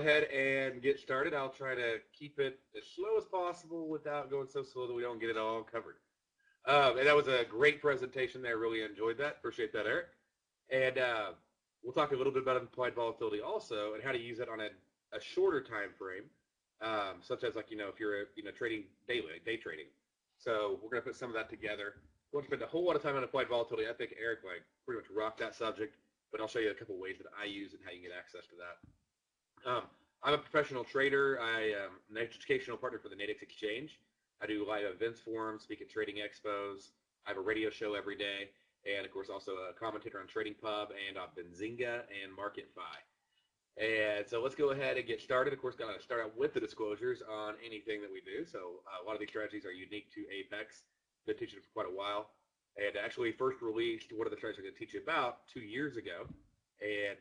ahead and get started. I'll try to keep it as slow as possible without going so slow that we don't get it all covered. And that was a great presentation there. Really enjoyed that. Appreciate that, Eric. And we'll talk a little bit about implied volatility also and how to use it on a shorter time frame, such as, like, if you're trading daily, like day trading. So we're going to put some of that together. We won't spend a whole lot of time on applied volatility. I think Eric pretty much rocked that subject, but I'll show you a couple ways that I use and how you can get access to that. I'm a professional trader. I am an educational partner for the Nadex exchange. I do live events for them, speak at trading expos. I have a radio show every day, and of course also a commentator on Trading Pub and on Benzinga and MarketFi. And so let's go ahead and get started. Of course, got to start out with the disclosures on anything that we do. So a lot of these strategies are unique to Apex. Been teaching it for quite a while, and actually first released one of the strategies I'm going to teach you about 2 years ago, and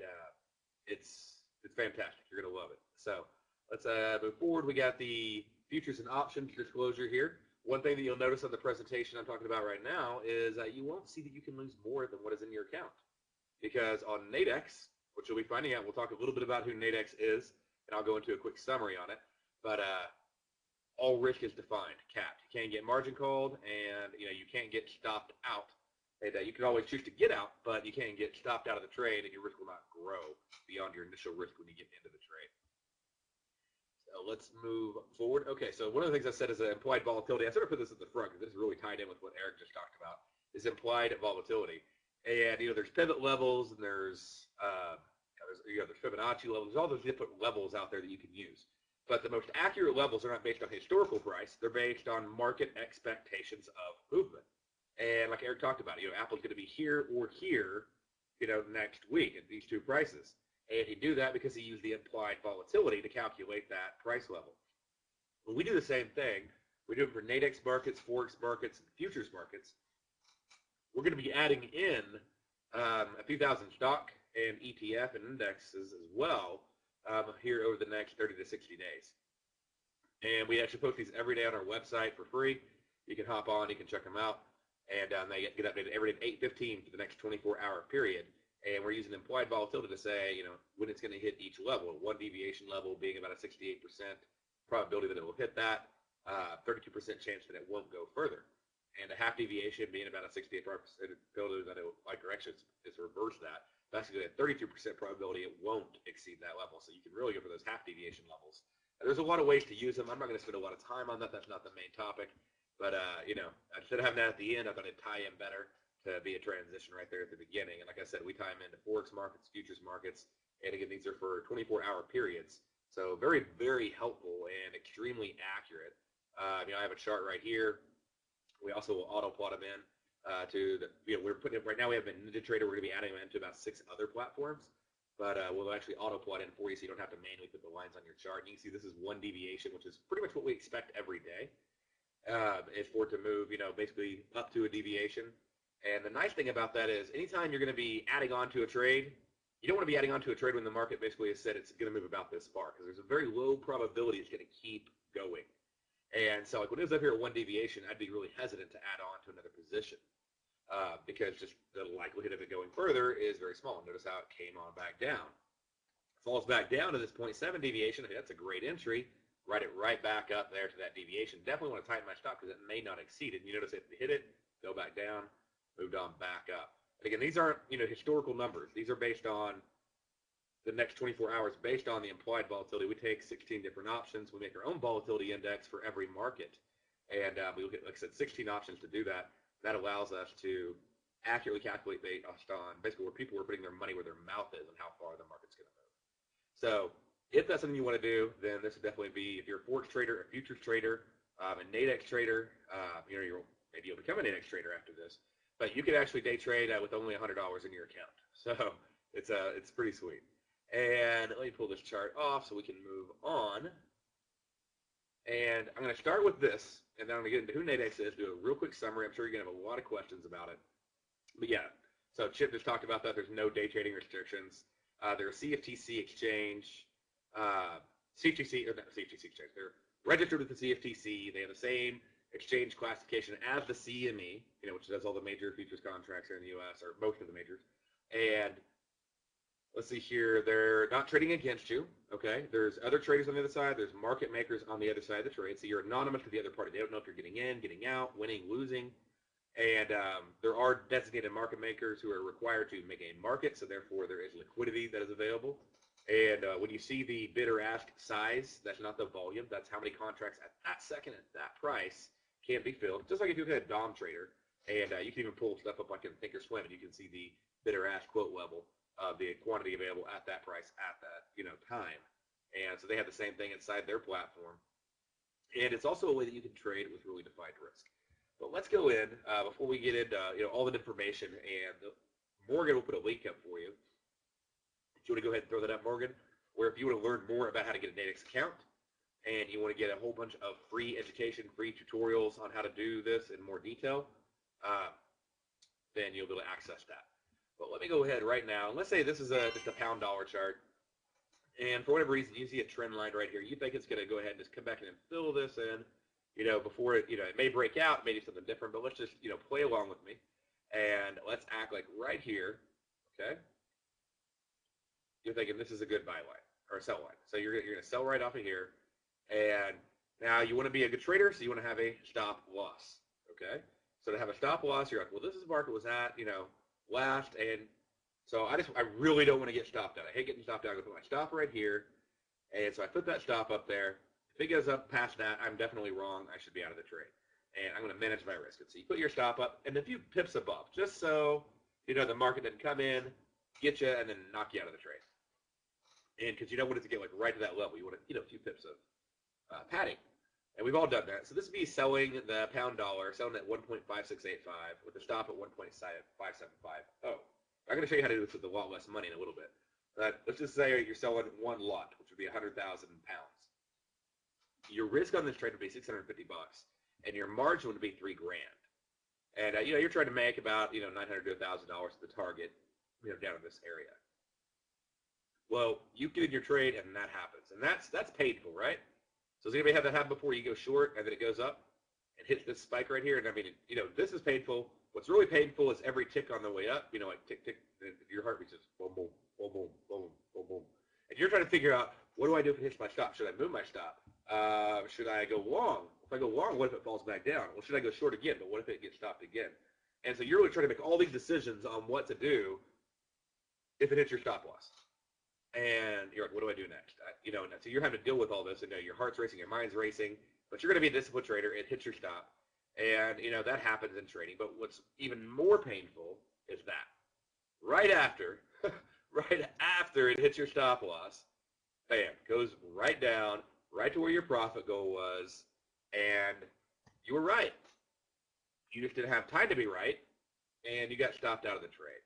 it's fantastic. You're going to love it. So let's move forward. We got the futures and options disclosure here. One thing that you'll notice on the presentation I'm talking about right now is you won't see that you can lose more than what is in your account, because on Nadex, which you'll be finding out, we'll talk a little bit about who Nadex is, and I'll go into a quick summary on it. But all risk is defined, capped. You can't get margin called, and you can't get stopped out. And you can always choose to get out, but you can't get stopped out of the trade, and your risk will not grow beyond your initial risk when you get into the trade. So let's move forward. Okay, so one of the things I said is implied volatility. I sort of put this at the front because this is really tied in with what Eric just talked about, is implied volatility. And there's pivot levels, and there's Fibonacci levels. There's all those different levels out there that you can use. But the most accurate levels are not based on historical price. They're based on market expectations of movement. And like Eric talked about, Apple's going to be here or here, next week at these two prices. And he do that because he used the implied volatility to calculate that price level. When we do the same thing, we do it for Nadex markets, Forex markets, and futures markets. We're going to be adding in a few thousand stock and ETF and indexes as well here over the next 30 to 60 days. And we actually post these every day on our website for free. You can hop on, you can check them out. And they get updated every day at 8:15 for the next 24-hour period. And we're using implied volatility to say, when it's going to hit each level. One deviation level being about a 68% probability that it will hit that, 32% chance that it won't go further. And a half deviation being about a 68% probability that it will, it's reverse that. Basically, a 32% probability it won't exceed that level. So you can really go for those half deviation levels. And there's a lot of ways to use them. I'm not going to spend a lot of time on that. That's not the main topic. But, instead of having that at the end, I thought it'd tie in better to be a transition right there at the beginning. And like I said, we tie them into Forex markets, futures markets, and again, these are for 24-hour periods. So very, very helpful and extremely accurate. I have a chart right here. We also will auto plot them in to the, we're putting it right now. We have a NinjaTrader. We're going to be adding them into about 6 other platforms, but we'll actually auto plot in for you, so you don't have to manually put the lines on your chart. And you can see this is one deviation, which is pretty much what we expect every day. Is for it to move, basically up to a deviation. And the nice thing about that is anytime you're going to be adding on to a trade, you don't want to be adding on to a trade when the market basically has said it's going to move about this far, because there's a very low probability it's going to keep going. And so when it was up here at one deviation, I'd be really hesitant to add on to another position because just the likelihood of it going further is very small. Notice how it came on back down. Falls back down to this 0.7 deviation. That's a great entry. Write it right back up there to that deviation. Definitely want to tighten my stop because it may not exceed it. And you notice if it hit it, go back down, moved on back up. And again, these aren't historical numbers. These are based on the next 24 hours, based on the implied volatility. We take 16 different options. We make our own volatility index for every market, and we look at, like I said, 16 options to do that. That allows us to accurately calculate based on basically where people are putting their money where their mouth is and how far the market's going to move. So if that's something you want to do, then this would definitely be, if you're a Forex trader, a futures trader, a Nadex trader, maybe you'll become a Nadex trader after this. But you can actually day trade with only $100 in your account. So it's pretty sweet. And let me pull this chart off so we can move on. And I'm going to start with this, and then I'm going to get into who Nadex is, do a real quick summary. I'm sure you're going to have a lot of questions about it. But yeah, so Chip just talked about that. There's no day trading restrictions. They're a CFTC exchange. CFTC, or not CFTC exchange. They're registered with the CFTC. They have the same exchange classification as the CME, which does all the major futures contracts here in the U.S., or most of the majors. And let's see here. They're not trading against you. Okay. There's other traders on the other side. There's market makers on the other side of the trade. So you're anonymous to the other party. They don't know if you're getting in, getting out, winning, losing. And there are designated market makers who are required to make a market. So therefore, there is liquidity that is available. And when you see the bid or ask size, that's not the volume. That's how many contracts at that second at that price can be filled. Just like if you look at a DOM trader, and you can even pull stuff up like in Thinkorswim, and you can see the bid or ask quote level of the quantity available at that price at that time. And so they have the same thing inside their platform. And it's also a way that you can trade with really defined risk. But let's go in before we get into all the information. And Morgan will put a link up for you. If you want to go ahead and throw that up, Morgan, where if you want to learn more about how to get a Nadex account and you want to get a whole bunch of free education, free tutorials on how to do this in more detail, then you'll be able to access that. But let me go ahead right now. Let's say this is just a pound-dollar chart. And for whatever reason, you see a trend line right here. You think it's going to go ahead and just come back in and fill this in, before it, it may break out, it may do something different, but let's just, play along with me. And let's act like right here, okay? You're thinking this is a good buy line or a sell line. So you're going to sell right off of here. And now you want to be a good trader, so you want to have a stop loss, okay? So to have a stop loss, you're like, well, this is the market was at, last, and so I really don't want to get stopped out. I hate getting stopped out. I'm going to put my stop right here, and so I put that stop up there. If it goes up past that, I'm definitely wrong. I should be out of the trade, and I'm going to manage my risk. And so you put your stop up, and a few pips above, just so the market didn't come in, get you, and then knock you out of the trade. And because you don't want it to get like right to that level, you want a few pips of padding. And we've all done that. So this would be selling the pound dollar, selling at 1.5685 with a stop at 1.575. Oh, I'm going to show you how to do this with a lot less money in a little bit. But let's just say you're selling one lot, which would be 100,000 pounds. Your risk on this trade would be 650 bucks, and your margin would be $3 grand. And you're trying to make about $900 to $1,000 at the target, down in this area. Well, you get in your trade, and that happens, and that's painful, right? So does anybody have that happen before? You go short, and then it goes up and hits this spike right here. And I mean, this is painful. What's really painful is every tick on the way up. Like tick, tick. Your heart beats just boom, boom, boom, boom, boom, boom, boom. And you're trying to figure out, what do I do if it hits my stop? Should I move my stop? Should I go long? If I go long, what if it falls back down? Well, should I go short again? But what if it gets stopped again? And so you're really trying to make all these decisions on what to do if it hits your stop loss. And you're like, what do I do next? So you're having to deal with all this, and your heart's racing, your mind's racing, but you're going to be a disciplined trader. It hits your stop, and that happens in trading. But what's even more painful is that right after it hits your stop loss, bam, goes right down, right to where your profit goal was, and you were right. You just didn't have time to be right, and you got stopped out of the trade.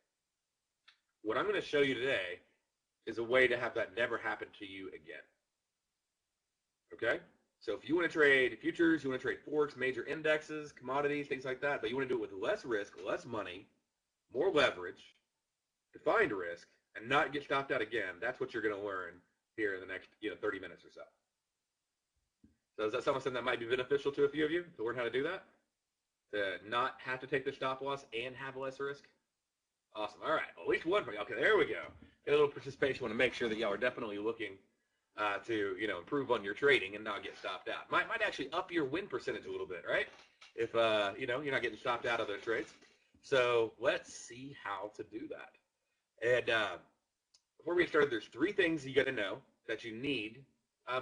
What I'm going to show you today is a way to have that never happen to you again. Okay? So if you want to trade futures, you want to trade forex, major indexes, commodities, things like that, but you want to do it with less risk, less money, more leverage, defined risk, and not get stopped out again, that's what you're going to learn here in the next 30 minutes or so. So is that something that might be beneficial to a few of you to learn how to do that? To not have to take the stop loss and have less risk? Awesome. All right. Well, at least one for you. Okay, there we go. Get a little participation. Want to make sure that y'all are definitely looking to improve on your trading and not get stopped out. Might actually up your win percentage a little bit, right? If you're not getting stopped out of those trades. So let's see how to do that. And before we get started, there's 3 things you got to know that you need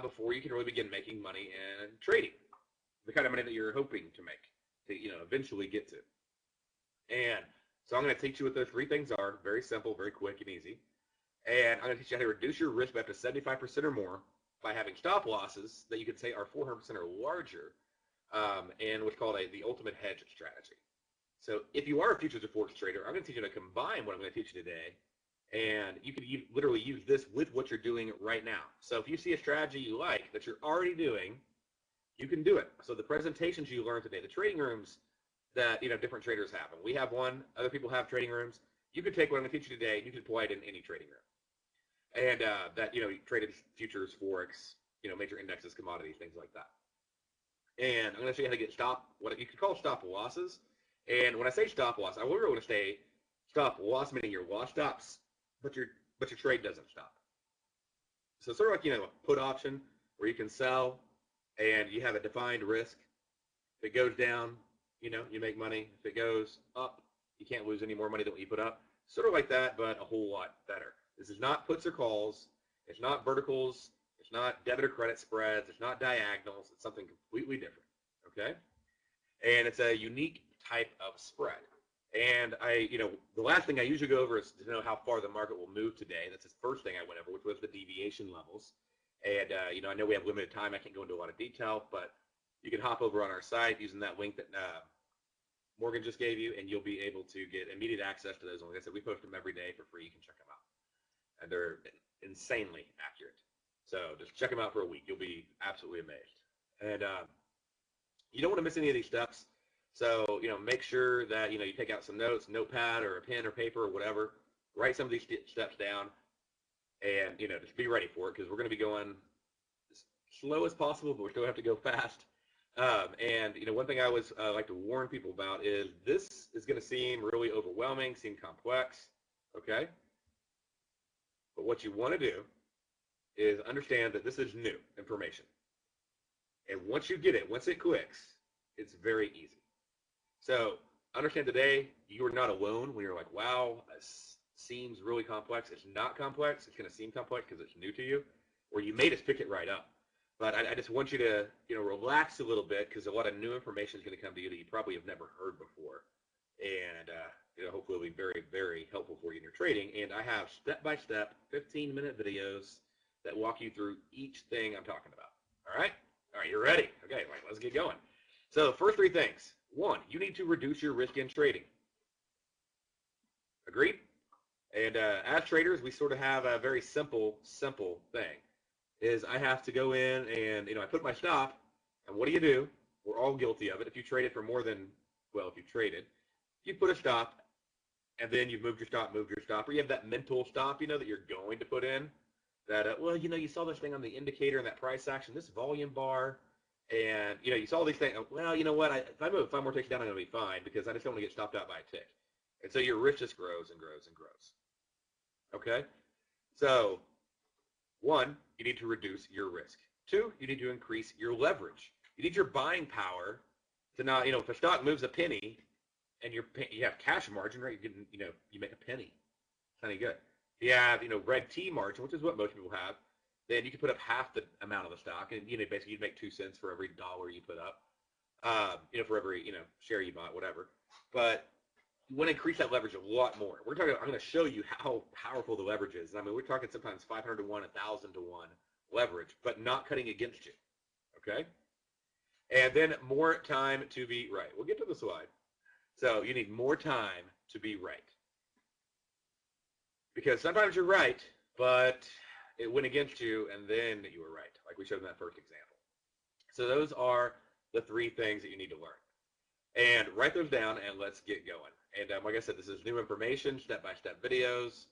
before you can really begin making money in trading, the kind of money that you're hoping to make, to eventually get to. And so I'm going to teach you what those 3 things are. Very simple, very quick and easy. And I'm going to teach you how to reduce your risk by up to 75% or more by having stop losses that you could say are 400% or larger, and what's called the ultimate hedge strategy. So if you are a futures or forex trader, I'm going to teach you to combine what I'm going to teach you today, and you can literally use this with what you're doing right now. So if you see a strategy you like that you're already doing, you can do it. So the presentations you learned today, the trading rooms that different traders have, and we have one, other people have trading rooms. You could take what I'm going to teach you today, and you can apply it in any trading room. And that you traded futures, forex, major indexes, commodities, things like that. And I'm going to show you how to get what you could call stop losses. And when I say stop loss, I really want to say stop loss, meaning your loss stops, but but your trade doesn't stop. So it's sort of like, a put option where you can sell and you have a defined risk. If it goes down, you make money. If it goes up, you can't lose any more money than what you put up. Sort of like that, but a whole lot better. This is not puts or calls. It's not verticals. It's not debit or credit spreads. It's not diagonals. It's something completely different, okay? And it's a unique type of spread. And the last thing I usually go over is to know how far the market will move today. That's the first thing I went over, which was the deviation levels. And, I know we have limited time. I can't go into a lot of detail, but you can hop over on our site using that link that Morgan just gave you, and you'll be able to get immediate access to those. Like I said, we post them every day for free. You can check them out. And they're insanely accurate. So just check them out for a week. You'll be absolutely amazed. And you don't want to miss any of these steps. So, make sure that, you take out some notes, notepad or a pen or paper or whatever. Write some of these steps down and, just be ready for it because we're going to be going as slow as possible, but we still have to go fast. And, one thing I always like to warn people about is this is going to seem really overwhelming, seem complex, okay? But what you want to do is understand that this is new information. And once you get it, once it clicks, it's very easy. So understand today, you are not alone when you're like, wow, this seems really complex. It's not complex. It's going to seem complex because it's new to you, or you may just pick it right up. But I just want you to, relax a little bit because a lot of new information is going to come to you that you probably have never heard before. And, hopefully it'll be very, very helpful for you in your trading. And I have step-by-step 15-minute videos that walk you through each thing I'm talking about. All right? All right, you're ready? Okay, right, let's get going. So first three things. One, you need to reduce your risk in trading. Agreed? And as traders, we sort of have a very simple thing. Is I have to go in and, I put my stop, and what do? We're all guilty of it. If you traded for more than, if you traded, you put a stop, and then you've moved your stop, or you have that mental stop, that you're going to put in, that, you saw this thing on the indicator in that price action, this volume bar, and, you saw these things, well, you know what, if I move 5 more ticks down, I'm going to be fine, because I just don't want to get stopped out by a tick. And so your risk just grows and grows and grows. Okay? So, 1, you need to reduce your risk. 2, you need to increase your leverage. You need your buying power to not, if a stock moves a penny and you have cash margin, right? You make a penny. Plenty good. If you have, red T margin, which is what most people have, then you can put up half the amount of the stock, and basically you'd make 2 cents for every dollar you put up, for every share you bought, whatever. But you want to increase that leverage a lot more. I'm going to show you how powerful the leverage is. And we're talking sometimes 500 to 1, 1,000 to 1 leverage, but not cutting against you. Okay? And then more time to be right. We'll get to the slide. So you need more time to be right. Because sometimes you're right, but it went against you, and then you were right, like we showed in that first example. So those are the 3 things that you need to learn. And write those down, and let's get going. And like I said, this is new information, step-by-step videos.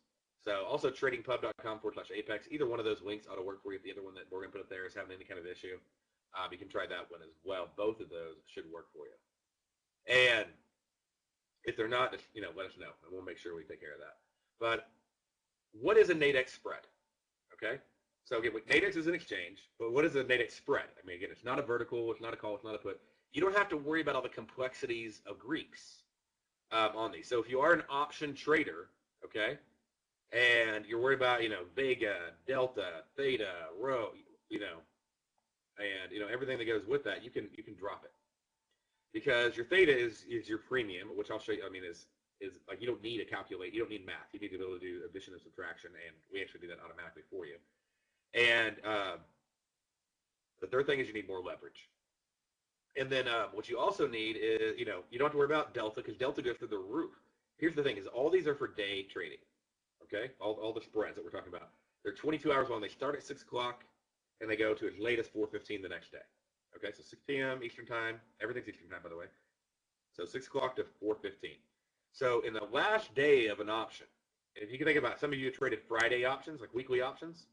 So also tradingpub.com/apex. Either one of those links ought to work for you. If the other one that we're going to put up there is having any kind of issue, you can try that one as well. Both of those should work for you. And if they're not, just, let us know, and we'll make sure we take care of that. But what is a Nadex spread? Okay? So again, Nadex is an exchange, but what is a Nadex spread? Again, it's not a vertical, it's not a call, it's not a put. You don't have to worry about all the complexities of Greeks on these. So if you are an option trader, okay, and you're worried about, vega, delta, theta, rho, and everything that goes with that, you can drop it. Because your theta is your premium, which I'll show you, is like you don't need to calculate, you don't need math. You need to be able to do addition and subtraction, and we actually do that automatically for you. And the third thing is you need more leverage. And then what you also need is, you don't have to worry about delta, because delta goes through the roof. Here's the thing, is all these are for day trading, okay? All the spreads that we're talking about. They're 22 hours long. They start at 6 o'clock, and they go to as late as 4:15 the next day. Okay, so 6 p.m. Eastern time. Everything's Eastern time, by the way. So 6 o'clock to 4:15. So in the last day of an option, if you can think about, some of you traded Friday options, like weekly options.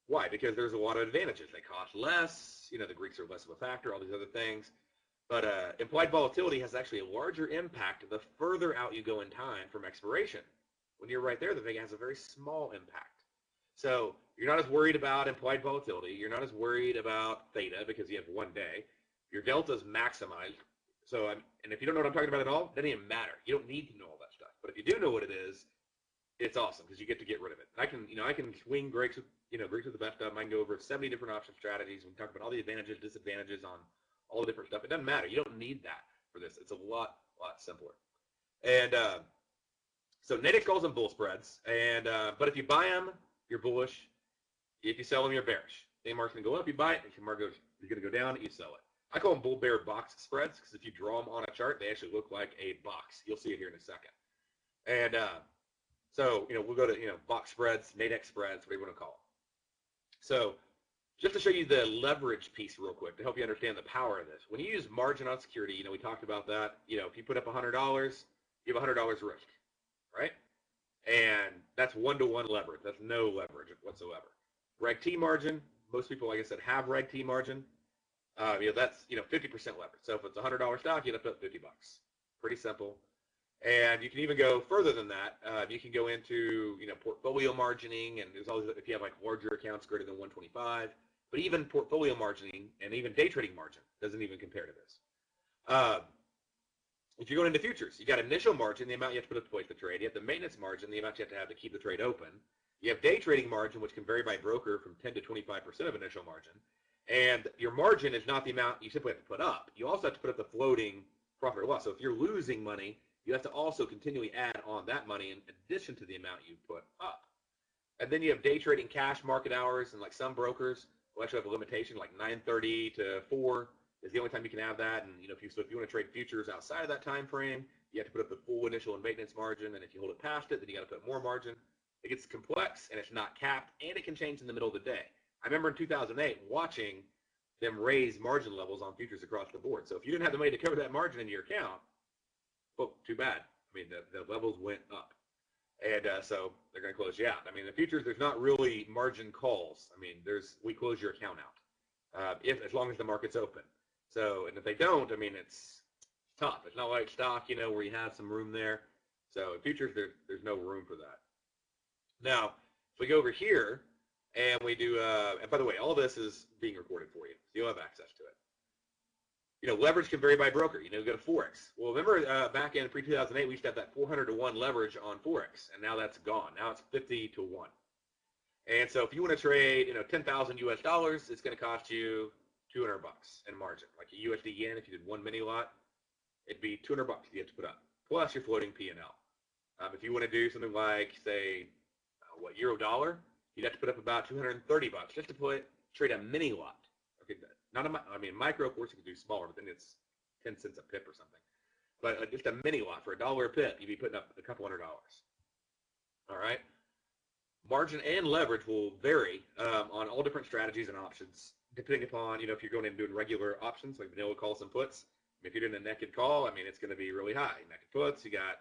Why? Because there's a lot of advantages. They cost less. The Greeks are less of a factor, all these other things. But implied volatility has actually a larger impact the further out you go in time from expiration, When you're right there, the vega has a very small impact. So you're not as worried about implied volatility. You're not as worried about theta because you have one day. Your delta is maximized. So, and if you don't know what I'm talking about at all, it doesn't even matter. You don't need to know all that stuff. But if you do know what it is, it's awesome because you get to get rid of it. I can swing Greeks with, Greeks with the best of them. I can go over 70 different option strategies. We can talk about all the advantages, disadvantages on all the different stuff. It doesn't matter. You don't need that for this. It's a lot simpler. And so Nadex calls them bull spreads. And but if you buy them, you're bullish. If you sell them, you're bearish. The market's going to go up, you buy it. If the market is going to go down, you sell it. I call them bull bear box spreads because if you draw them on a chart, they actually look like a box. You'll see it here in a second. And so, we'll go to, box spreads, Nadex spreads, whatever you want to call them. So just to show you the leverage piece real quick to help you understand the power of this. When you use margin on security, we talked about that. If you put up $100, you have $100 risk, right? And that's one-to-one leverage. That's no leverage whatsoever. Reg T margin, most people, like I said, have Reg T margin. That's 50% leverage. So if it's a $100 stock, you'd have to put 50 bucks. Pretty simple. And you can even go further than that. You can go into portfolio margining, and there's always, if you have like larger accounts greater than 125. But even portfolio margining and even day trading margin doesn't even compare to this. If you're going into futures, you got initial margin, the amount you have to put up to place the trade. You have the maintenance margin, the amount you have to keep the trade open. You have day trading margin, which can vary by broker from 10 to 25% of initial margin. And your margin is not the amount you simply have to put up. You also have to put up the floating profit or loss. So if you're losing money, you have to also continually add on that money in addition to the amount you put up. And then you have day trading cash market hours, and like some brokers will actually have a limitation, like 9:30 to 4 is the only time you can have that. And if you want to trade futures outside of that time frame, you have to put up the full initial and maintenance margin. And if you hold it past it, then you got to put more margin. It gets complex, and it's not capped, and it can change in the middle of the day. I remember in 2008 watching them raise margin levels on futures across the board. So if you didn't have the money to cover that margin in your account, well, too bad. I mean, the levels went up. And so they're going to close you out. I mean, the futures, there's not really margin calls. I mean, we close your account out as long as the market's open. So, and if they don't, I mean, it's tough. It's not like stock, where you have some room there. So in futures, there's no room for that. Now, if we go over here and we do, and by the way, all this is being recorded for you, so you'll have access to it. Leverage can vary by broker. Go to Forex. Well, remember back in pre-2008, we used to have that 400 to 1 leverage on Forex, and now that's gone. Now it's 50 to 1. And so if you want to trade, 10,000 US dollars, it's going to cost you 200 bucks in margin. Like a USD yen, if you did one mini lot, it'd be 200 bucks you have to put up, plus your floating P&L. If you want to do something like, say, euro dollar, you'd have to put up about 230 bucks just to trade a mini lot. Okay, micro, of course, you could do smaller, but then it's 10 cents a pip or something. But just a mini lot for $1 a pip, you'd be putting up a couple $100. All right. Margin and leverage will vary on all different strategies and options, depending upon if you're going in and doing regular options like vanilla calls and puts. If you're doing a naked call, it's going to be really high. Naked puts, you got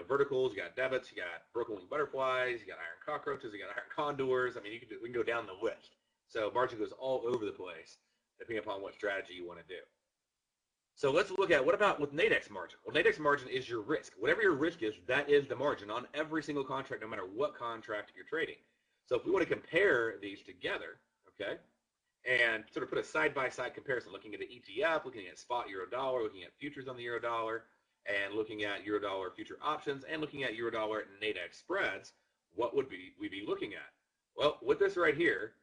verticals, you got debits, you got broken wing butterflies, you got iron cockroaches, you got iron condors. We can go down the list. So margin goes all over the place, depending upon what strategy you want to do. So let's look at, what about with Nadex margin? Well, Nadex margin is your risk. Whatever your risk is, that is the margin on every single contract, no matter what contract you're trading. So if we want to compare these together, okay, and sort of put a side-by-side comparison, looking at the ETF, looking at spot euro-dollar, looking at futures on the euro-dollar, and looking at euro-dollar future options, and looking at euro-dollar Nadex spreads, what would we be looking at? Well, with this right here,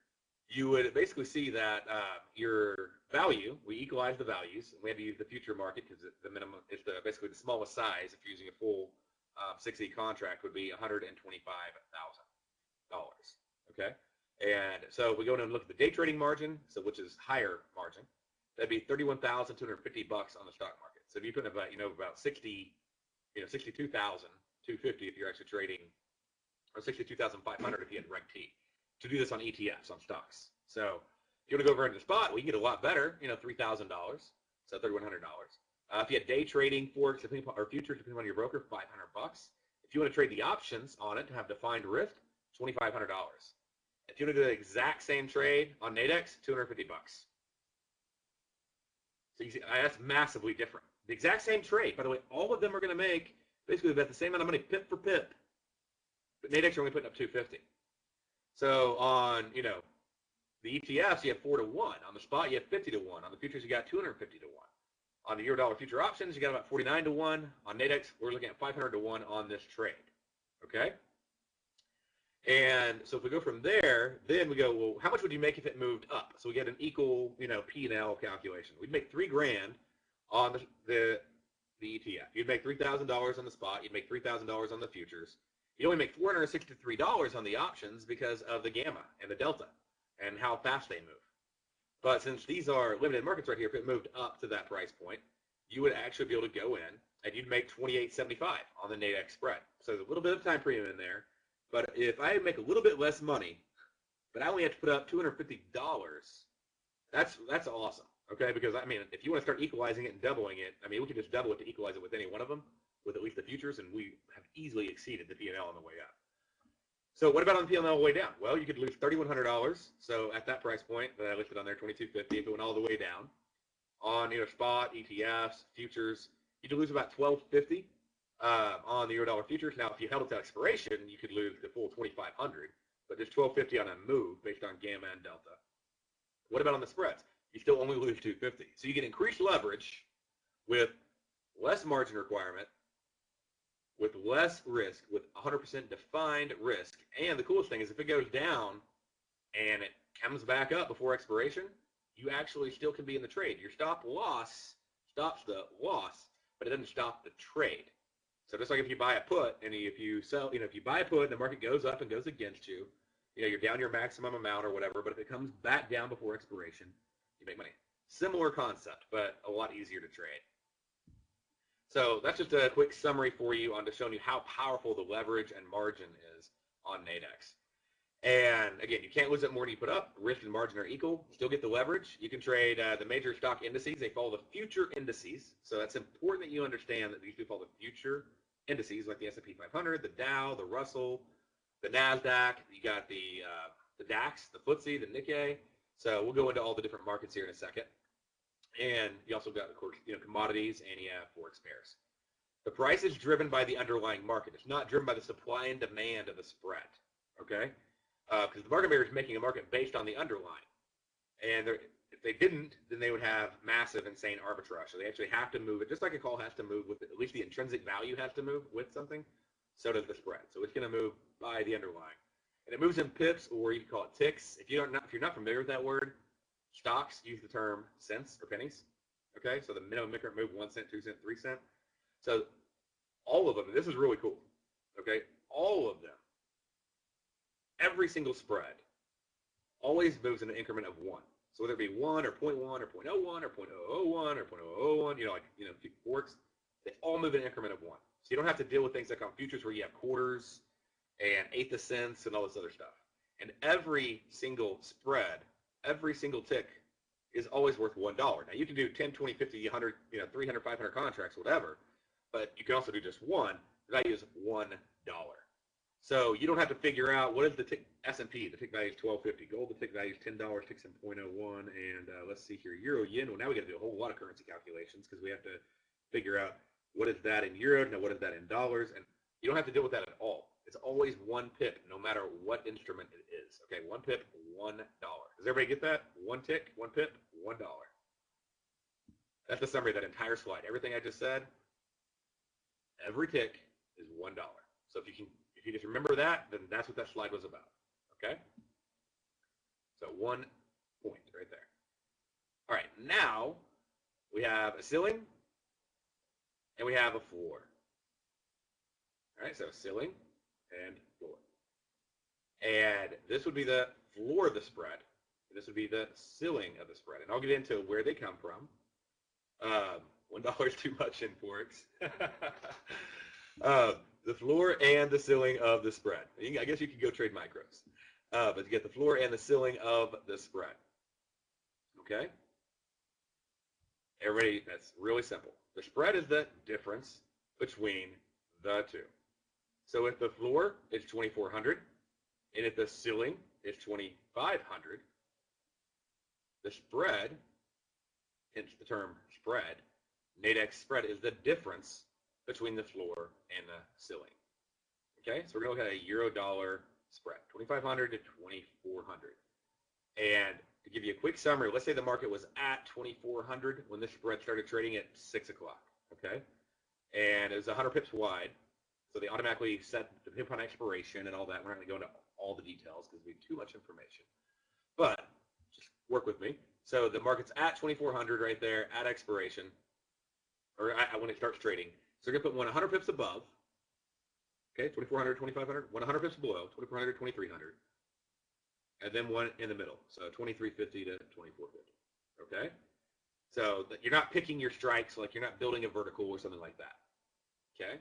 you would basically see that your value, we equalize the values, and we have to use the future market because the minimum is basically the smallest size. If you're using a full 6E contract, would be $125,000. Okay, and so we go in and look at the day trading margin, so which is higher margin. That'd be $31,250 on the stock market. So if you put about about 62,250 if you're actually trading, or 62,500 if you had Reg T. To do this on ETFs, on stocks. So if you want to go over into the spot, well, you can get a lot better, $3,000, so $3,100. If you had day trading Forex or futures, depending on your broker, $500. If you want to trade the options on it to have defined risk, $2,500. If you want to do the exact same trade on Nadex, $250. So you see, that's massively different. The exact same trade, by the way, all of them are going to make basically about the same amount of money pip for pip. but Nadex are only putting up 250. So on, the ETFs, you have 4 to 1. On the spot, you have 50 to 1. On the futures, you got 250 to 1. On the Euro-dollar future options, you got about 49 to 1. On Nadex, we're looking at 500 to 1 on this trade. Okay? And so if we go from there, then we go, well, how much would you make if it moved up? So we get an equal, P&L calculation. We'd make $3,000 on the ETF. You'd make $3,000 on the spot. You'd make $3,000 on the futures. You only make $463 on the options because of the gamma and the delta and how fast they move. But since these are limited markets right here, if it moved up to that price point, you would actually be able to go in and you'd make $28.75 on the Nadex spread. So there's a little bit of time premium in there. But if I make a little bit less money, but I only have to put up $250, that's awesome. Okay, because I mean, if you want to start equalizing it and doubling it, I mean, we can just double it to equalize it with any one of them, with at least the futures, and we have easily exceeded the P&L on the way up. So what about on the P&L on the way down? Well, you could lose $3,100. So at that price point that I listed on there, $2,250, if it went all the way down, on spot, ETFs, futures, you could lose about $1,250 on the Euro-dollar futures. Now, if you held it to expiration, you could lose the full $2,500, but there's $1,250 on a move based on gamma and delta. What about on the spreads? You still only lose $250. So you get increased leverage with less margin requirement, with less risk, with 100% defined risk. And the coolest thing is if it goes down and it comes back up before expiration, you actually still can be in the trade. Your stop loss stops the loss, but it doesn't stop the trade. So just like if you buy a put and if you sell, if you buy a put and the market goes up and goes against you, you're down your maximum amount or whatever, but if it comes back down before expiration, you make money. Similar concept, but a lot easier to trade. So that's just a quick summary for you on just showing you how powerful the leverage and margin is on Nadex. And again, you can't lose it more than you put up. Risk and margin are equal. Still get the leverage. You can trade the major stock indices. They follow the future indices. So that's important that you understand that these do follow the future indices like the S&P 500, the Dow, the Russell, the NASDAQ. You got the DAX, the FTSE, the Nikkei. So we'll go into all the different markets here in a second. And you also got, of course, commodities, and you have forex pairs. The price is driven by the underlying market. It's not driven by the supply and demand of the spread, okay? Because the market maker is making a market based on the underlying. And if they didn't, then they would have massive, insane arbitrage. So they actually have to move it, just like a call has to move with it. At least the intrinsic value has to move with something. So does the spread. So it's going to move by the underlying. And it moves in pips, or you can call it ticks. If you're not familiar with that word, stocks use the term cents or pennies. Okay, so the minimum increment move 1 cent, 2 cent, 3 cent. So all of them, this is really cool. Okay, all of them, every single spread always moves in an increment of 1. So whether it be 1 or 0.1 or 0.01 or 0.001 or 0.001, forks, they all move in an increment of 1. So you don't have to deal with things like on futures where you have quarters and eighth of cents and all this other stuff. And every single spread, every single tick is always worth $1. Now you can do 10, 20, 50, 100, 300, 500 contracts, whatever, but you can also do just one. The value is $1. So you don't have to figure out what is the tick S&P. The tick value is 12.50. Gold, the tick value is $10. Ticks in 0.01. And let's see here, euro yen. Well, now we got to do a whole lot of currency calculations because we have to figure out what is that in euros, now what is that in dollars, and you don't have to deal with that at all. It's always 1 pip, no matter what instrument it is. Okay, 1 pip, $1. Does everybody get that? 1 tick, 1 pip, $1. That's the summary of that entire slide. Everything I just said, every tick is $1. So if you just remember that, then that's what that slide was about. Okay? So 1 point right there. All right, now we have a ceiling and we have a floor. All right, so ceiling and floor. And this would be the floor of the spread. This would be the ceiling of the spread. And I'll get into where they come from. $1 is too much in forex. The floor and the ceiling of the spread. I guess you could go trade micros. But to get the floor and the ceiling of the spread. Okay? Everybody, that's really simple. The spread is the difference between the two. So if the floor is 2,400 and if the ceiling is 2,500, the spread, hence the term spread, Nadex spread is the difference between the floor and the ceiling. Okay, so we're going to look at a euro-dollar spread, 2,500 to 2,400. And to give you a quick summary, let's say the market was at 2,400 when this spread started trading at 6 o'clock, okay? And it was 100 pips wide, so they automatically set the pip on expiration and all that. We're not going to go into all the details because we have too much information. But just work with me. So the market's at 2,400 right there at expiration, or when it starts trading. So we're going to put one 100 pips above, okay, 2,400, 2,500, 100 pips below, 2,400, 2,300. And then one in the middle, so 2350 to 2450, okay? So that you're not picking your strikes, like you're not building a vertical or something like that, okay?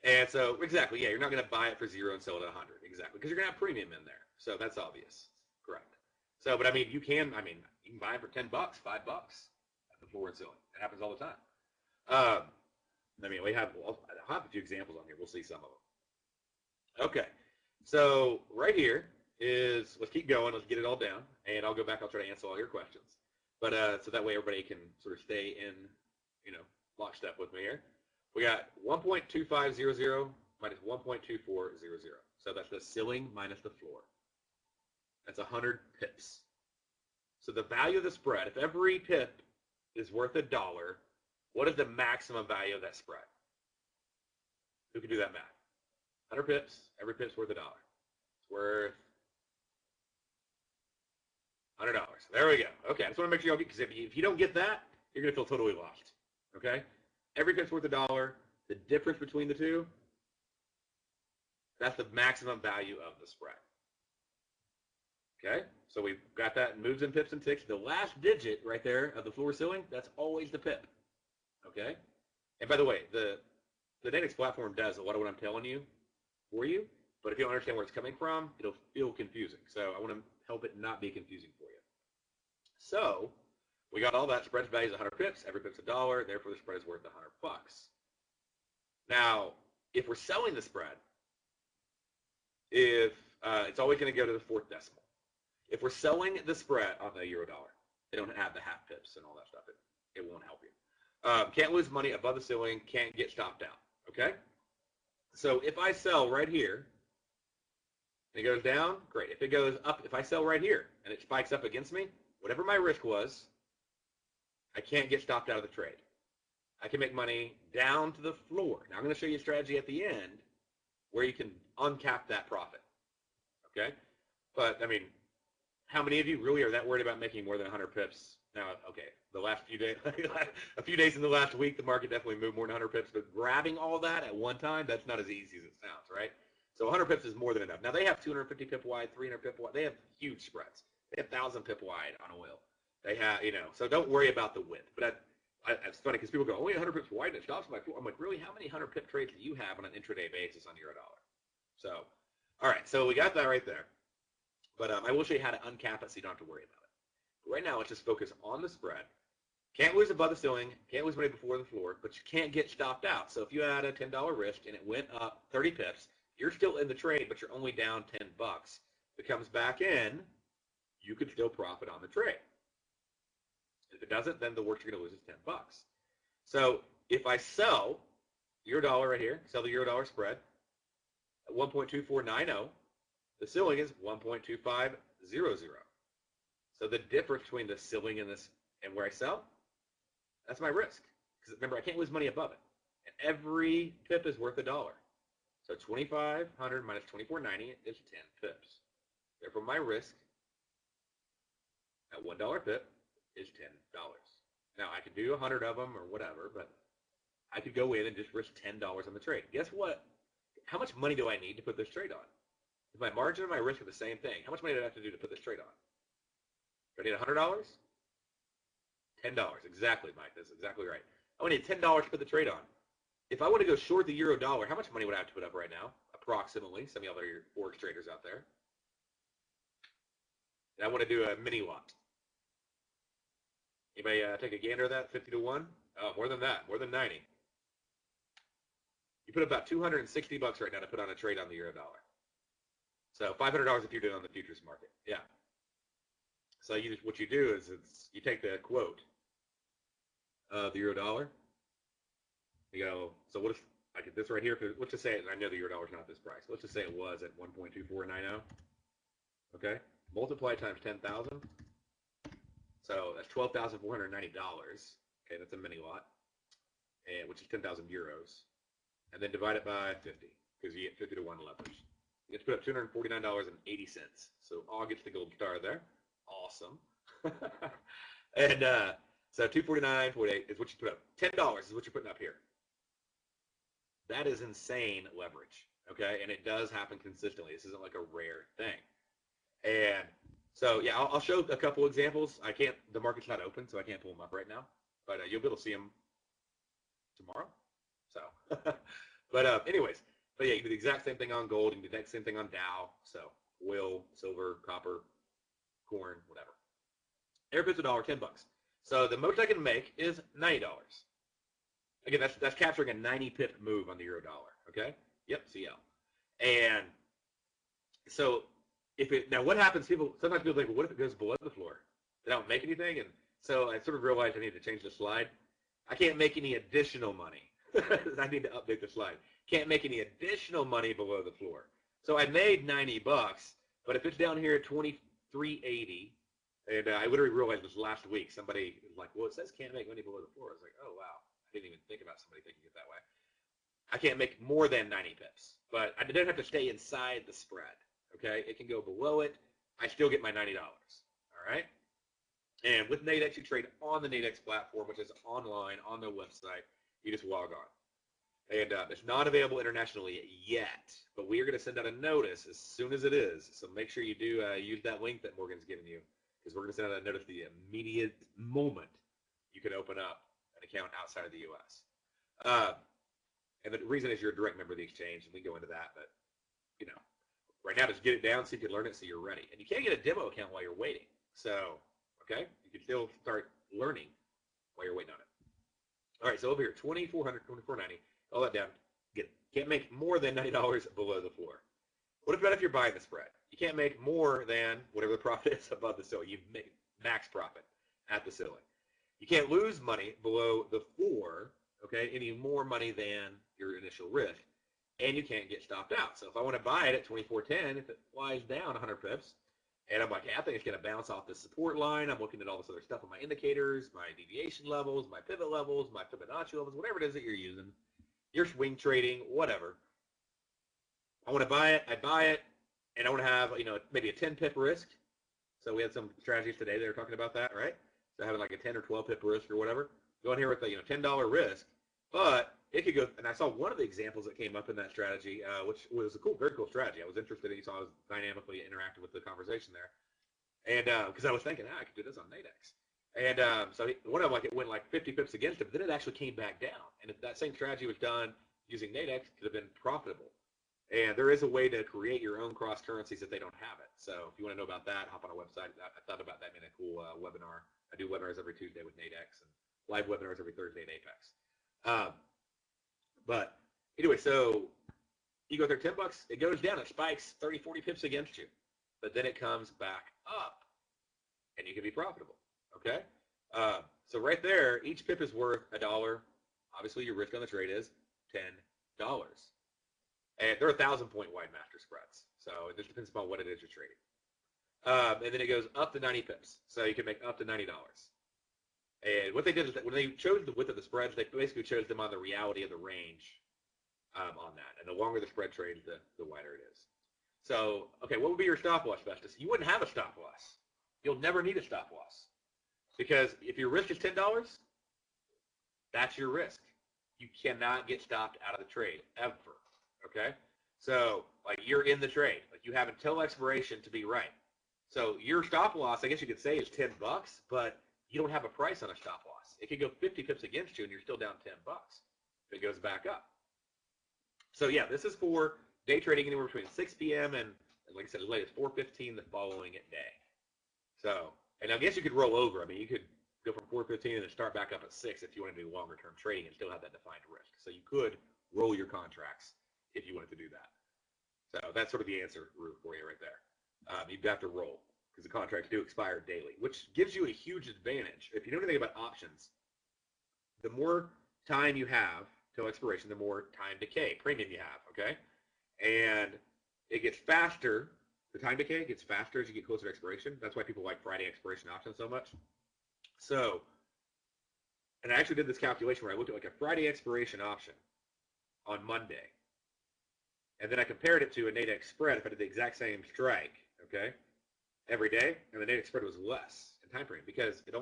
And so, exactly, yeah, you're not going to buy it for 0 and sell it at 100, exactly, because you're going to have premium in there, so that's obvious, correct. So, but I mean, you can buy it for 10 bucks, 5 bucks at the floor and ceiling. It happens all the time. I mean, I'll have a few examples on here. We'll see some of them. Okay. So right here is, let's keep going, let's get it all down, and I'll go back, I'll try to answer all your questions. But so that way everybody can sort of stay in, lockstep with me here. We got 1.2500 minus 1.2400. So that's the ceiling minus the floor. That's 100 pips. So the value of the spread, if every pip is worth $1, what is the maximum value of that spread? Who can do that math? 100 pips, every pip's worth $1. It's worth $100. There we go. Okay, I just want to make sure y'all get, because if you don't get that, you're going to feel totally lost. Okay? Every pip's worth $1. The difference between the two, that's the maximum value of the spread. Okay? So we've got that moves in pips and ticks. The last digit right there of the floor ceiling, that's always the pip. Okay? And by the way, the Nadex platform does a lot of what I'm telling you for you, but if you don't understand where it's coming from, it'll feel confusing. So I want to help it not be confusing for you. So we got all that. Spread value is 100 pips. Every pip's $1. Therefore, the spread is worth 100 bucks. Now, if we're selling the spread, if it's always going to go to the fourth decimal. If we're selling the spread on the euro dollar, they don't have the half pips and all that stuff. It won't help you. Can't lose money above the ceiling. Can't get stopped out. Okay. So if I sell right here, and it goes down, great. If it goes up, if I sell right here, and it spikes up against me, whatever my risk was, I can't get stopped out of the trade. I can make money down to the floor. Now I'm going to show you a strategy at the end where you can uncap that profit. Okay? But, I mean, how many of you really are that worried about making more than 100 pips? Now, okay, the last few days, a few days in the last week, the market definitely moved more than 100 pips, but grabbing all that at one time, that's not as easy as it sounds, right? So 100 pips is more than enough. Now, they have 250 pip wide, 300 pip wide. They have huge spreads. They have 1,000 pip wide on oil. They have, so don't worry about the width. But it's funny because people go, only 100 pips wide, and it stops my floor. I'm like, really, how many 100 pip trades do you have on an intraday basis on euro dollar? So, all right, so we got that right there. But I will show you how to uncap it so you don't have to worry about it. But right now, let's just focus on the spread. Can't lose above the ceiling, can't lose money before the floor, but you can't get stopped out. So if you had a $10 risk and it went up 30 pips, you're still in the trade, but you're only down 10 bucks. If it comes back in, you could still profit on the trade. If it doesn't, then the worst you're going to lose is 10 bucks. So if I sell euro dollar right here, sell the euro dollar spread at 1.2490, the ceiling is 1.2500. So the difference between the ceiling and this and where I sell, that's my risk. Because remember, I can't lose money above it. And every pip is worth $1. So 2,500 minus 24.90 is 10 pips. Therefore, my risk at $1 pip is $10. Now, I could do 100 of them or whatever, but I could go in and just risk $10 on the trade. Guess what? How much money do I need to put this trade on? If my margin and my risk are the same thing, how much money do I have to do to put this trade on? Do I need $100? $10. Exactly, Mike. That's exactly right. I only need $10 to put the trade on. If I want to go short the euro dollar, how much money would I have to put up right now? Approximately. Some of y'all are your forex traders out there. And I want to do a mini lot. Anybody take a gander of that? 50 to 1? Oh, more than that. More than 90. You put about 260 bucks right now to put on a trade on the euro dollar. So $500 if you're doing on the futures market. Yeah. So what you do is you take the quote of the euro dollar. You go, so what if like this right here, let's just say, I know the euro dollar is not this price. Let's just say it was at 1.2490. Okay, multiply times 10,000. So that's $12,490. Okay, that's a mini lot, and which is 10,000 euros. And then divide it by 50, because you get 50 to 1 leverage. You get to put up $249.80. So all gets the gold star there. Awesome. And so $249.48 is what you put up. $10 is what you're putting up here. That is insane leverage. Okay, and it does happen consistently. This isn't like a rare thing. And so yeah, I'll show a couple examples. I can't. The market's not open, so I can't pull them up right now. But you'll be able to see them tomorrow. So, but anyways, but yeah, you do the exact same thing on gold. You do the exact same thing on Dow. So oil, silver, copper, corn, whatever. Every bit's $1, $10. So the most I can make is $90. Again, that's capturing a 90 pip move on the euro dollar. Okay. Yep. CL. And so now what happens? Sometimes people think, well, what if it goes below the floor? They don't make anything. And so I sort of realized I need to change the slide. I can't make any additional money. I need to update the slide. Can't make any additional money below the floor. So I made $90, but if it's down here at 23.80, and I literally realized this last week, somebody was like, well, it says can't make money below the floor. I was like, oh, wow. I didn't even think about somebody thinking it that way. I can't make more than 90 pips, but I don't have to stay inside the spread, okay? It can go below it. I still get my $90, all right? And with Nadex, you trade on the Nadex platform, which is online on their website. You just log on. And it's not available internationally yet, but we are going to send out a notice as soon as it is. So make sure you do use that link that Morgan's given you, because we're going to send out a notice the immediate moment you can open up an account outside of the U.S. And the reason is you're a direct member of the exchange, and we go into that, but, you know, right now just get it down so you can learn it so you're ready. And you can't get a demo account while you're waiting. So, okay, you can still start learning while you're waiting on it. All right, so over here, $2,400, $2,490, all that down. Can't make more than $90 below the floor. What about if you're buying the spread? You can't make more than whatever the profit is above the ceiling. You make max profit at the ceiling. You can't lose money below the floor, okay, any more money than your initial risk, and you can't get stopped out. So if I want to buy it at 24.10, if it flies down 100 pips, and I'm like, hey, I think it's going to bounce off the support line. I'm looking at all this other stuff on my indicators, my deviation levels, my pivot levels, my Fibonacci levels, whatever it is that you're using. You're swing trading, whatever. I want to buy it. I buy it, and I want to have, you know, maybe a 10 pip risk. So we had some strategies today. They were talking about that, right? So having like a 10 or 12 pip risk or whatever. Going here with a $10 risk, but it could go. And I saw one of the examples that came up in that strategy, which was a very cool strategy. I was interested in. You saw I was dynamically interacting with the conversation there, and because I was thinking, I could do this on Nadex. And so one of them, like, it went like 50 pips against it, but then it actually came back down. And if that same strategy was done using Nadex, it could have been profitable. And there is a way to create your own cross currencies if they don't have it. So if you want to know about that, hop on our website. I thought about that in a cool webinar. I do webinars every Tuesday with Nadex and live webinars every Thursday at Apex. But anyway, so you go there, $10, it goes down, it spikes 30, 40 pips against you, but then it comes back up, and you can be profitable. Okay, so right there, each pip is worth $1. Obviously, your risk on the trade is $10, and they're 1,000-point wide master spreads. So it just depends upon what it is you're trading. And then it goes up to 90 pips, so you can make up to $90. And what they did is that when they chose the width of the spreads, they basically chose them on the reality of the range on that. And the longer the spread trades, the wider it is. So, okay, what would be your stop loss, Festus? You wouldn't have a stop loss. You'll never need a stop loss. Because if your risk is $10, that's your risk. You cannot get stopped out of the trade, ever. Okay? So, like, you're in the trade. Like, you have until expiration to be right. So your stop loss, I guess you could say, is $10, but you don't have a price on a stop loss. It could go 50 pips against you, and you're still down $10 if it goes back up. So yeah, this is for day trading anywhere between 6 p.m. and like I said, as late as 4:15 the following day. So, and I guess you could roll over. I mean, you could go from 4:15 and then start back up at 6 if you want to do longer term trading and still have that defined risk. So you could roll your contracts if you wanted to do that. So that's sort of the answer for you right there. You'd have to roll because the contracts do expire daily, which gives you a huge advantage. If you know anything about options, the more time you have till expiration, the more time decay premium you have, okay? And it gets faster. The time decay gets faster as you get closer to expiration. That's why people like Friday expiration options so much. So, and I actually did this calculation where I looked at like a Friday expiration option on Monday. And then I compared it to a Nadex spread if I did the exact same strike, okay, every day, and the Nadex spread was less in time frame because it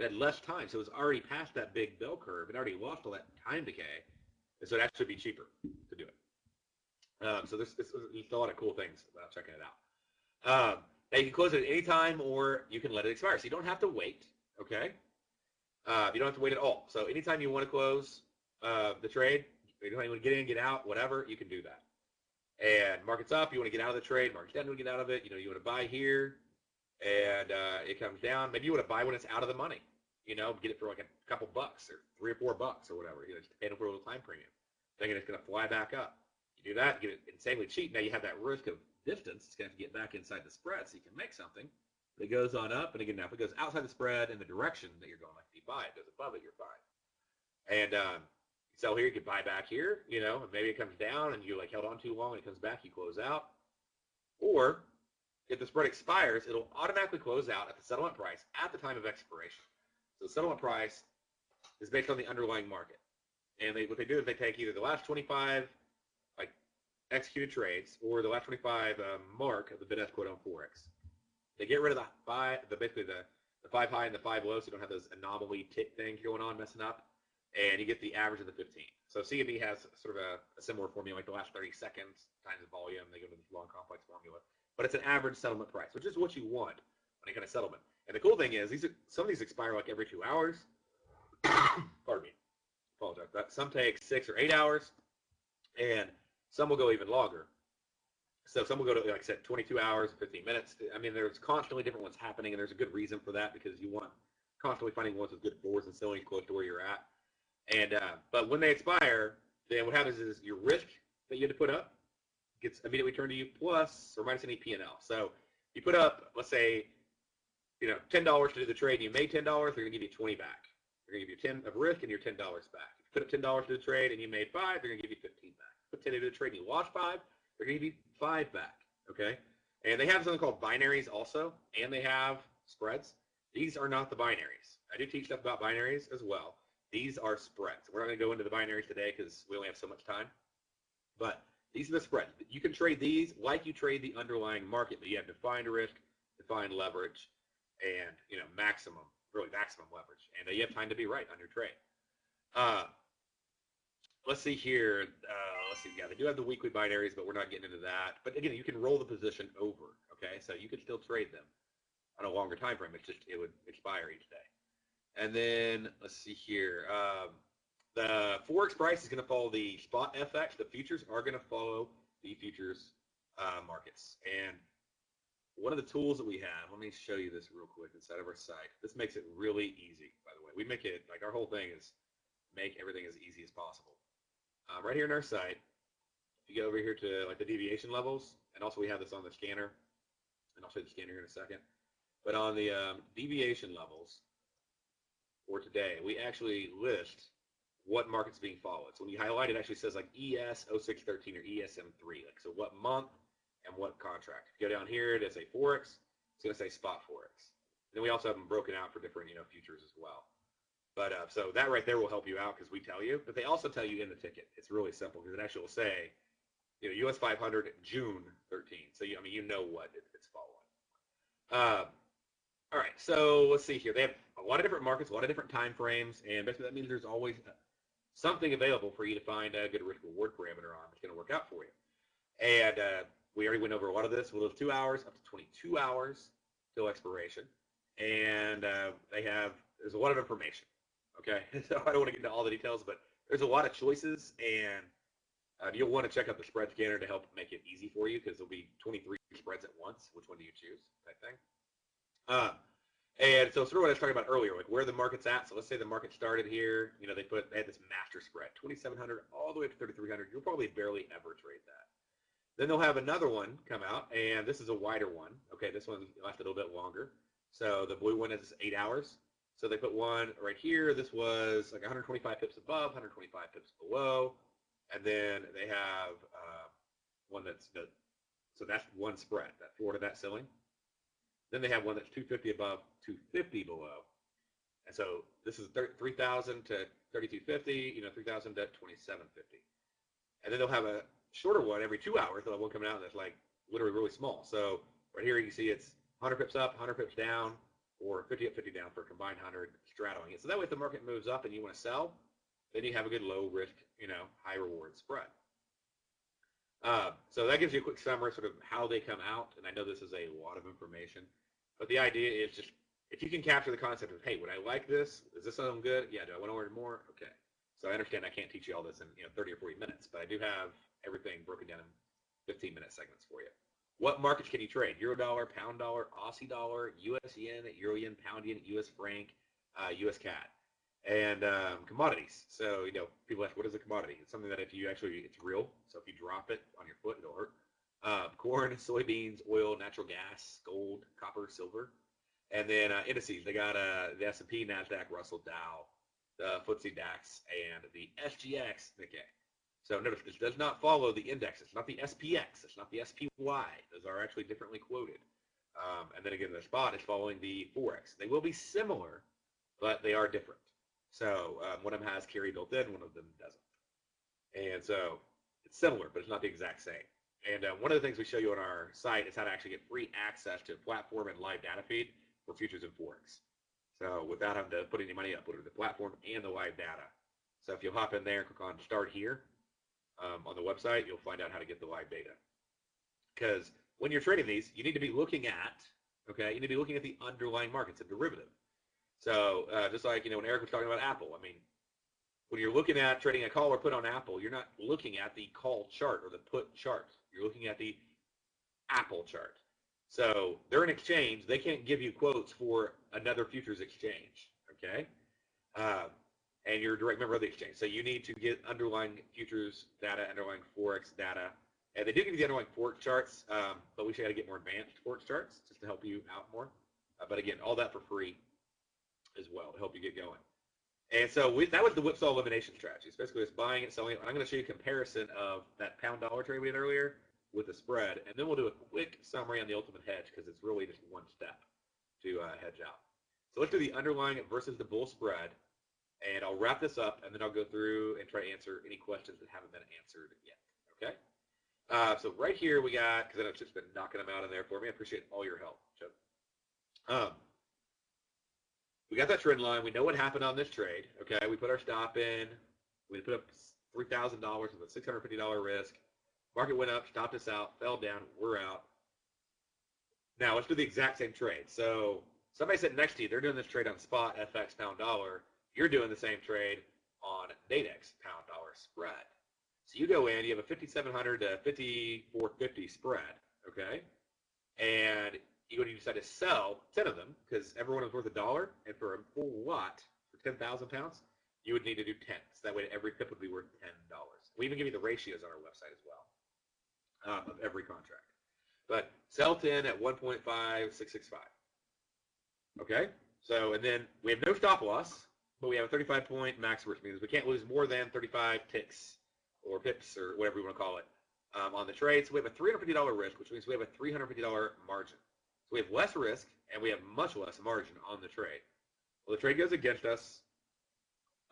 had less time, so it was already past that big bell curve. It already lost all that time decay, and so it actually be cheaper to do it. So there's a lot of cool things about checking it out. Now you can close it at any time, or you can let it expire. So you don't have to wait, okay? You don't have to wait at all. So anytime you want to close the trade, you want to get in, get out, whatever, you can do that. And market's up, you want to get out of the trade. Market's down, you want to get out of it. You know, you want to buy here, and it comes down. Maybe you want to buy when it's out of the money. You know, get it for like a couple bucks or $3 or $4 or whatever. You know, just paying for a little time premium. Thinking it's going to fly back up. You do that, get it insanely cheap. Now you have that risk of distance. It's going to have to get back inside the spread so you can make something. But it goes on up, and again, now if it goes outside the spread in the direction that you're going, like if you buy it, goes above it, you're fine. And sell here, you can buy back here, you know, and maybe it comes down and you like held on too long and it comes back, you close out. Or if the spread expires, it'll automatically close out at the settlement price at the time of expiration. So the settlement price is based on the underlying market. And what they do is they take either the last 25 like executed trades or the last 25 mark of the bid-ask quote on Forex. They get rid of basically the 5 high and the 5 low, so you don't have those anomaly tick things going on messing up. And you get the average of the 15. So CME has sort of a similar formula, like the last 30 seconds times the volume. They go to this long, complex formula. But it's an average settlement price, which is what you want on any kind of settlement. And the cool thing is, some of these expire like every 2 hours. Pardon me. Apologize. Some take 6 or 8 hours, and some will go even longer. So some will go to, like I said, 22 hours, 15 minutes. I mean, there's constantly different ones happening, and there's a good reason for that because you want constantly finding ones with good floors and selling close to where you're at. And but when they expire, then what happens is your risk that you had to put up gets immediately turned to you plus or minus any P&L. So you put up, let's say, you know, $10 to do the trade, and you made $10. They're going to give you 20 back. They're going to give you 10 of risk and your $10 back. If you put up $10 to the trade and you made 5, they're going to give you 15 back. Put 10 to the trade and you lost 5, they're going to give you 5 back. Okay, and they have something called binaries also, and they have spreads. These are not the binaries. I do teach stuff about binaries as well. These are spreads. We're not going to go into the binaries today because we only have so much time. But these are the spreads. You can trade these like you trade the underlying market, but you have defined risk, defined leverage, and maximum leverage. And you have time to be right on your trade. Let's see here. Yeah, they do have the weekly binaries, but we're not getting into that. But again, you can roll the position over. Okay, so you can still trade them on a longer time frame. It's just it would expire each day. And then let's see here. The Forex price is going to follow the spot FX. The futures are going to follow the futures markets. And one of the tools that we have, let me show you this real quick inside of our site. This makes it really easy, by the way. We make it, like our whole thing is make everything as easy as possible. Right here in our site, if you go over here to like the deviation levels, and also we have this on the scanner, and I'll show you the scanner here in a second. But on the deviation levels, for today, we actually list what market's being followed. So when you highlight it, actually says like ES0613 or ESM3, like so what month and what contract. If you go down here to say Forex, it's going to say spot Forex. And then we also have them broken out for different futures as well. But so that right there will help you out because we tell you, but they also tell you in the ticket. It's really simple because it actually will say, US 500 June 13. So you know what it's following. All right, so let's see here. They have a lot of different markets, a lot of different time frames, and basically that means there's always something available for you to find a good risk-reward parameter on that's going to work out for you. And we already went over a lot of this. We'll have 2 hours up to 22 hours till expiration, and there's a lot of information. Okay, so I don't want to get into all the details, but there's a lot of choices, and you'll want to check out the spread scanner to help make it easy for you because there'll be 23 spreads at once. Which one do you choose? Type thing. And so sort of what I was talking about earlier, like where the market's at. So let's say the market started here. They had this master spread, 2,700 all the way up to 3,300. You'll probably barely ever trade that. Then they'll have another one come out, and this is a wider one. Okay, this one lasts a little bit longer. So the blue one is 8 hours. So they put one right here. This was like 125 pips above, 125 pips below, and then they have one that's good. So that's one spread, that floor to that ceiling. Then they have one that's 250 above, 250 below. And so this is 3,000 to 3,250, 3,000 to 2,750. And then they'll have a shorter one every 2 hours. They'll have one coming out that's like literally really small. So right here you can see it's 100 pips up, 100 pips down, or 50 up, 50 down for a combined 100 straddling it. So that way if the market moves up and you want to sell, then you have a good low risk, high reward spread. So that gives you a quick summary sort of how they come out. And I know this is a lot of information, but the idea is just if you can capture the concept of, hey, would I like this? Is this something good? Yeah, do I want to learn more? Okay. So I understand I can't teach you all this in 30 or 40 minutes, but I do have everything broken down in 15-minute segments for you. What markets can you trade? Euro dollar, pound dollar, Aussie dollar, US yen, Euro yen, pound yen, US franc, US CAD, and commodities. So people ask, what is a commodity? It's something that if you it's real. So if you drop it on your foot, it'll hurt. Corn, soybeans, oil, natural gas, gold, copper, silver, and then indices. They got the S&P, Nasdaq, Russell, Dow, the FTSE DAX, and the SGX Nikkei. So notice this does not follow the index. It's not the SPX. It's not the SPY. Those are actually differently quoted. And then again, the spot is following the Forex. They will be similar, but they are different. So one of them has carry built in, one of them doesn't. And so it's similar, but it's not the exact same. And one of the things we show you on our site is how to actually get free access to a platform and live data feed for futures and Forex. So without having to put any money up, literally the platform and the live data. So if you'll hop in there and click on Start Here on the website, you'll find out how to get the live data. Because when you're trading these, you need to be looking at, you need to be looking at the underlying markets, a derivative. So just like, when Eric was talking about Apple, I mean, when you're looking at trading a call or put on Apple, you're not looking at the call chart or the put chart. You're looking at the Apple chart. So they're an exchange. They can't give you quotes for another futures exchange, okay? And you're a direct member of the exchange. So you need to get underlying futures data, underlying Forex data. And they do give you the underlying Forex charts, but we should got to get more advanced Forex charts just to help you out more. But again, all that for free as well to help you get going. And so that was the whipsaw elimination strategy. It's basically just buying it, selling it. I'm going to show you a comparison of that pound dollar trade we did earlier with the spread, and then we'll do a quick summary on the ultimate hedge because it's really just one step to hedge out. So let's do the underlying versus the bull spread, and I'll wrap this up, and then I'll go through and try to answer any questions that haven't been answered yet. Okay? So right here we got, because I know Chip's been knocking them out in there for me. I appreciate all your help, Chip. We got that trend line. We know what happened on this trade. Okay, we put our stop in. We put up $3,000 with a $650 risk. Market went up, stopped us out, fell down. We're out. Now let's do the exact same trade. So somebody sitting next to you, they're doing this trade on spot FX pound dollar. You're doing the same trade on Nadex pound dollar spread. So you go in, you have a 5,700 to 5,450 spread. Okay, and you decide to sell 10 of them because everyone is worth $1, and for a full lot for 10,000 pounds, you would need to do 10. So that way every pip would be worth $10. We even give you the ratios on our website as well of every contract. But sell 10 at 1.5665. Okay? So, and then we have no stop loss, but we have a 35-point max risk. Means we can't lose more than 35 ticks or pips or whatever you want to call it on the trade. So we have a $350 risk, which means we have a $350 margin. So we have less risk, and we have much less margin on the trade. Well, the trade goes against us.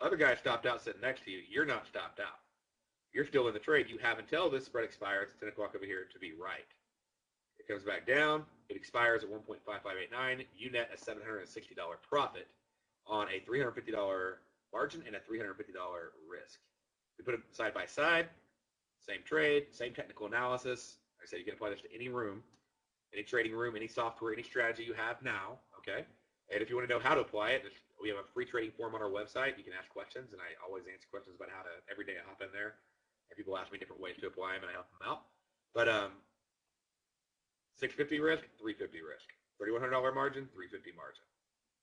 Other guy stopped out sitting next to you. You're not stopped out. You're still in the trade. You have until this spread expires at 10 o'clock over here to be right. It comes back down. It expires at 1.5589. You net a $760 profit on a $350 margin and a $350 risk. We put it side by side. Same trade, same technical analysis. Like I said, you can apply this to any room. Any trading room, any software, any strategy you have now, okay? And if you want to know how to apply it, we have a free trading form on our website. You can ask questions, and I always answer questions about how to, every day I hop in there, and people ask me different ways to apply them, and I help them out. But $650 risk, $350 risk. $3,100 margin, $350 margin.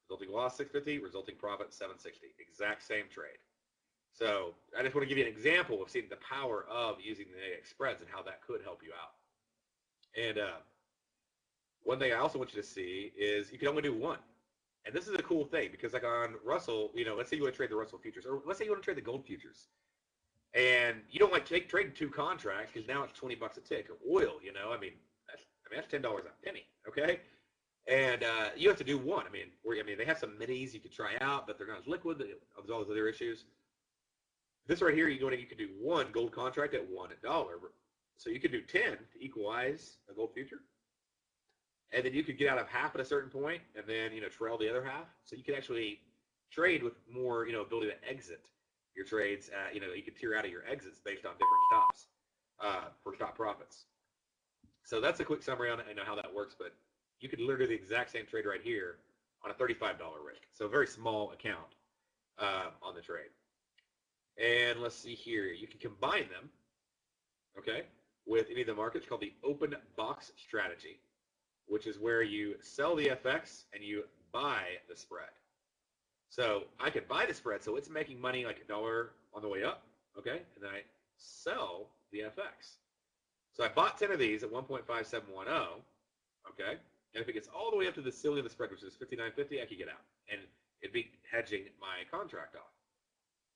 Resulting loss, $650, resulting profit, $760. Exact same trade. So I just want to give you an example of seeing the power of using the Nadex spreads and how that could help you out. And one thing I also want you to see is you can only do one. And this is a cool thing because like on Russell, let's say you want to trade the Russell futures, or let's say you want to trade the gold futures, and you don't like trading two contracts because now it's $20 a tick, or oil. That's $10 a penny. Okay, and you have to do one. They have some minis you could try out, but they're not as liquid. There's all those other issues. This right here, you could do one gold contract at $1. So you could do 10 to equalize a gold future. And then you could get out of half at a certain point and then, trail the other half. So you could actually trade with more, ability to exit your trades. You could tier out of your exits based on different stops for stop profits. So that's a quick summary on how that works. But you could literally do the exact same trade right here on a $35 risk. So a very small account on the trade. And let's see here. You can combine them, okay, with any of the markets called the open box strategy, which is where you sell the FX and you buy the spread. So I could buy the spread, so it's making money like $1 on the way up, okay, and then I sell the FX. So I bought 10 of these at 1.5710, okay, and if it gets all the way up to the ceiling of the spread, which is 59.50, I could get out, and it'd be hedging my contract off.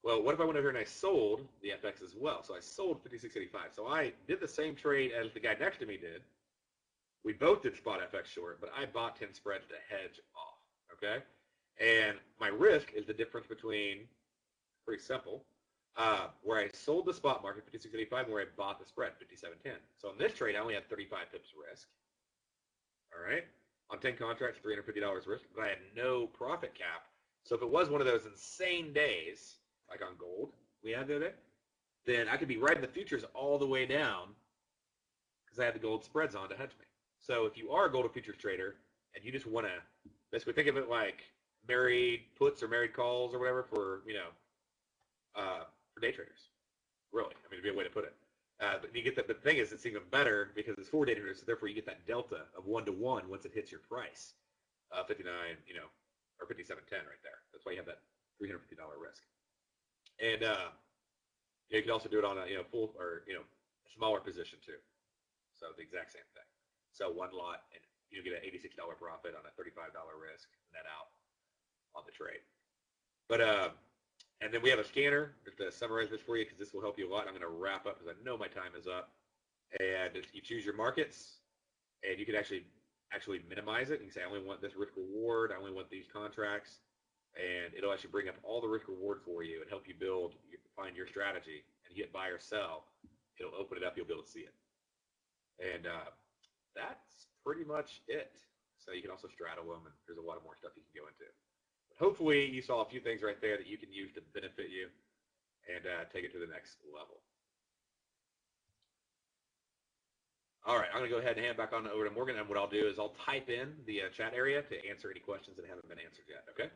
Well, what if I went over here and I sold the FX as well? So I sold 56.85. So I did the same trade as the guy next to me did. We both did spot FX short, but I bought 10 spreads to hedge off, okay? And my risk is the difference between, pretty simple, where I sold the spot market, 56.85, and where I bought the spread, 57.10. So in this trade, I only had 35 pips risk, all right? On 10 contracts, $350 risk, but I had no profit cap. So if it was one of those insane days, like on gold we had the other day, then I could be riding the futures all the way down because I had the gold spreads on to hedge me. So if you are a gold futures trader and you just want to basically think of it like married puts or married calls or whatever for day traders, really, it'd be a way to put it. But you get that. But the thing is, it's even better because it's for day traders, so therefore you get that delta of 1-to-1 once it hits your price, 59, or 57.10 right there. That's why you have that $350 risk. And you can also do it on a full or smaller position too. So the exact same thing. So one lot and you get an $86 profit on a $35 risk, net out on the trade. But and then we have a scanner just to summarize this for you because this will help you a lot. I'm going to wrap up because I know my time is up. And you choose your markets, and you can actually minimize it. You can say I only want this risk reward. I only want these contracts. And it'll actually bring up all the risk reward for you and help you find your strategy. And you hit buy or sell, it'll open it up. You'll be able to see it. And that's pretty much it. So you can also straddle them, and there's a lot of more stuff you can go into. But hopefully you saw a few things right there that you can use to benefit you and take it to the next level. All right, I'm going to go ahead and hand back on over to Morgan. And what I'll do is I'll type in the chat area to answer any questions that haven't been answered yet, okay?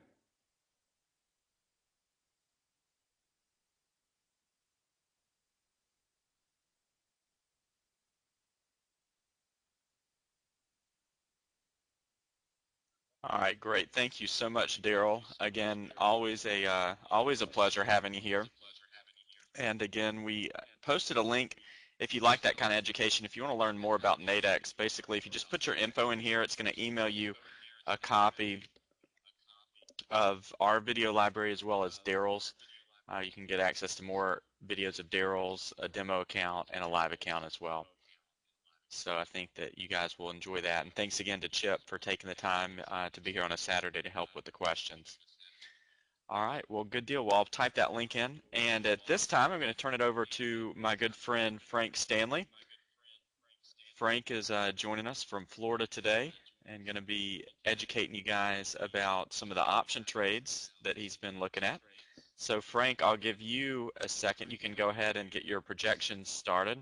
All right, great. Thank you so much, Darrell. Again, always a pleasure having you here. And again, we posted a link if you like that kind of education. If you want to learn more about Nadex, basically, if you just put your info in here, it's going to email you a copy of our video library as well as Darrell's. You can get access to more videos of Darrell's, a demo account, and a live account as well. So I think that you guys will enjoy that. And thanks again to Chip for taking the time to be here on a Saturday to help with the questions. All right, well, good deal. Well, I'll type that link in. And at this time, I'm going to turn it over to my good friend, Frank Stanley. Frank is joining us from Florida today and going to be educating you guys about some of the option trades that he's been looking at. So, Frank, I'll give you a second. You can go ahead and get your projections started.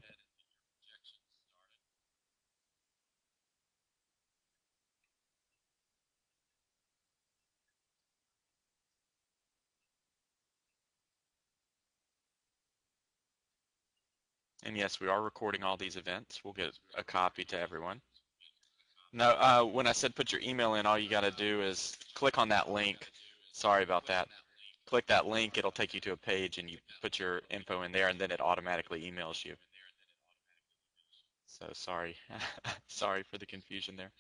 And yes, we are recording all these events. We'll get a copy to everyone. No, when I said put your email in, all you got to do is click on that link. Sorry about that. Click that link. It'll take you to a page, and you put your info in there, and then it automatically emails you. So sorry. Sorry for the confusion there.